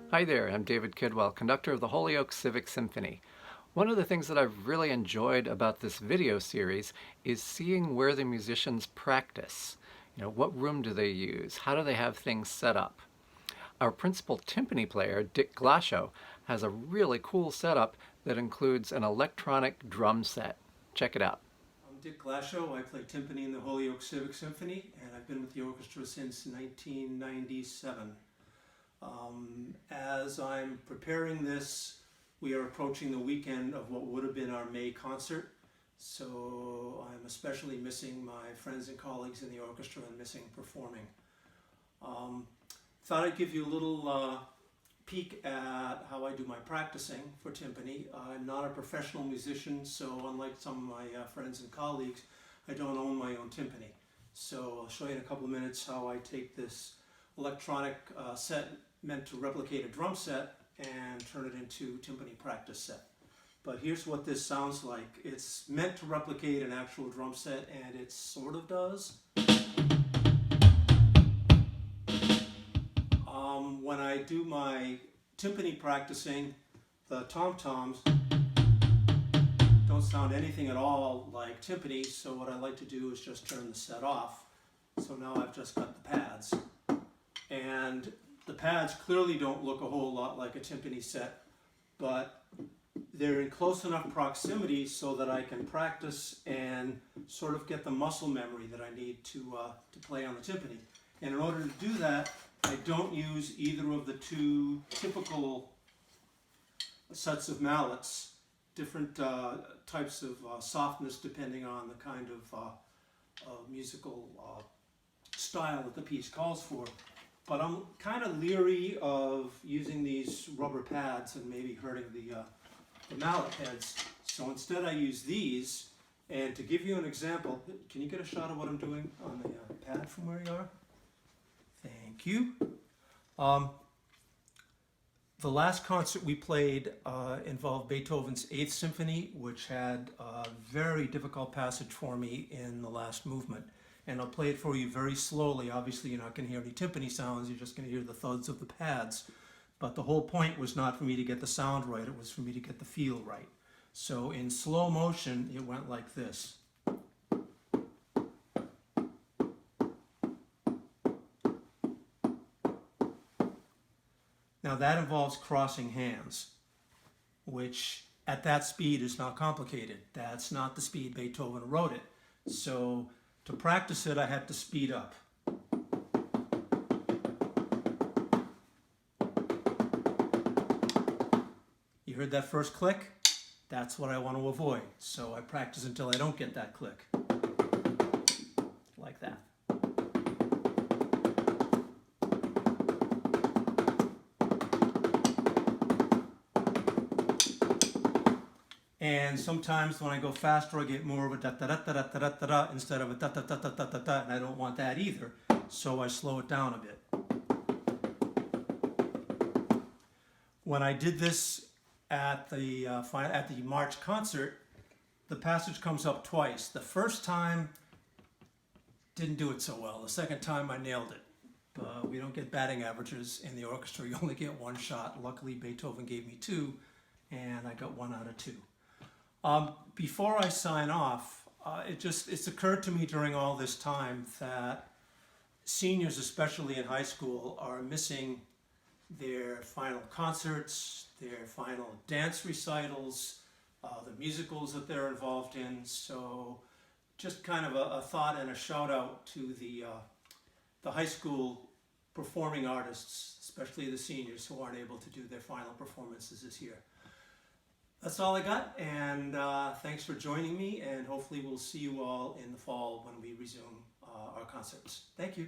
Hi there, I'm David Kidwell, conductor of the Holyoke Civic Symphony. One of the things that I've really enjoyed about this video series is seeing where the musicians practice. What room do they use? How do they have things set up? Our principal timpani player, Dick Glashow, has a really cool setup that includes an electronic drum set. Check it out. I'm Dick Glashow. I play timpani in the Holyoke Civic Symphony, and I've been with the orchestra since 1997. As I'm preparing this, we are approaching the weekend of what would have been our May concert, so I'm especially missing my friends and colleagues in the orchestra and missing performing. Thought I'd give you a little peek at how I do my practicing for timpani. I'm not a professional musician, so unlike some of my friends and colleagues, I don't own my own timpani. So I'll show you in a couple of minutes how I take this electronic set meant to replicate a drum set and turn it into timpani practice set. But here's what this sounds like. It's meant to replicate an actual drum set, and it sort of does. When I do my timpani practicing, the tom-toms don't sound anything at all like timpani, so what I like to do is just turn the set off. So now I've just got the pads. And the pads clearly don't look a whole lot like a timpani set, but they're in close enough proximity so that I can practice and sort of get the muscle memory that I need to play on the timpani. And in order to do that, I don't use either of the two typical sets of mallets, different types of softness depending on the kind of musical style that the piece calls for. But I'm kind of leery of using these rubber pads and maybe hurting the mallet heads. So instead I use these, and to give you an example, can you get a shot of what I'm doing on the pad from where you are? Thank you. The last concert we played involved Beethoven's 8th Symphony, which had a very difficult passage for me in the last movement. And I'll play it for you very slowly. Obviously, you're not going to hear any timpani sounds. You're just going to hear the thuds of the pads. But the whole point was not for me to get the sound right. It was for me to get the feel right. So in slow motion, it went like this. Now that involves crossing hands, which at that speed is not complicated. That's not the speed Beethoven wrote it. So to practice it, I had to speed up. You heard that first click? That's what I want to avoid. So I practice until I don't get that click. Like that. And sometimes when I go faster, I get more of a da-da-da-da-da-da-da-da instead of a da-da-da-da-da-da-da, and I don't want that either, so I slow it down a bit. When I did this at the March concert, the passage comes up twice. The first time, didn't do it so well. The second time, I nailed it. We don't get batting averages in the orchestra. You only get one shot. Luckily, Beethoven gave me 2, and I got 1 out of 2. Before I sign off, it's occurred to me during all this time that seniors, especially in high school, are missing their final concerts, their final dance recitals, the musicals that they're involved in. So just kind of a thought and a shout out to the high school performing artists, especially the seniors who aren't able to do their final performances this year. That's all I got, and thanks for joining me, and hopefully we'll see you all in the fall when we resume our concerts. Thank you.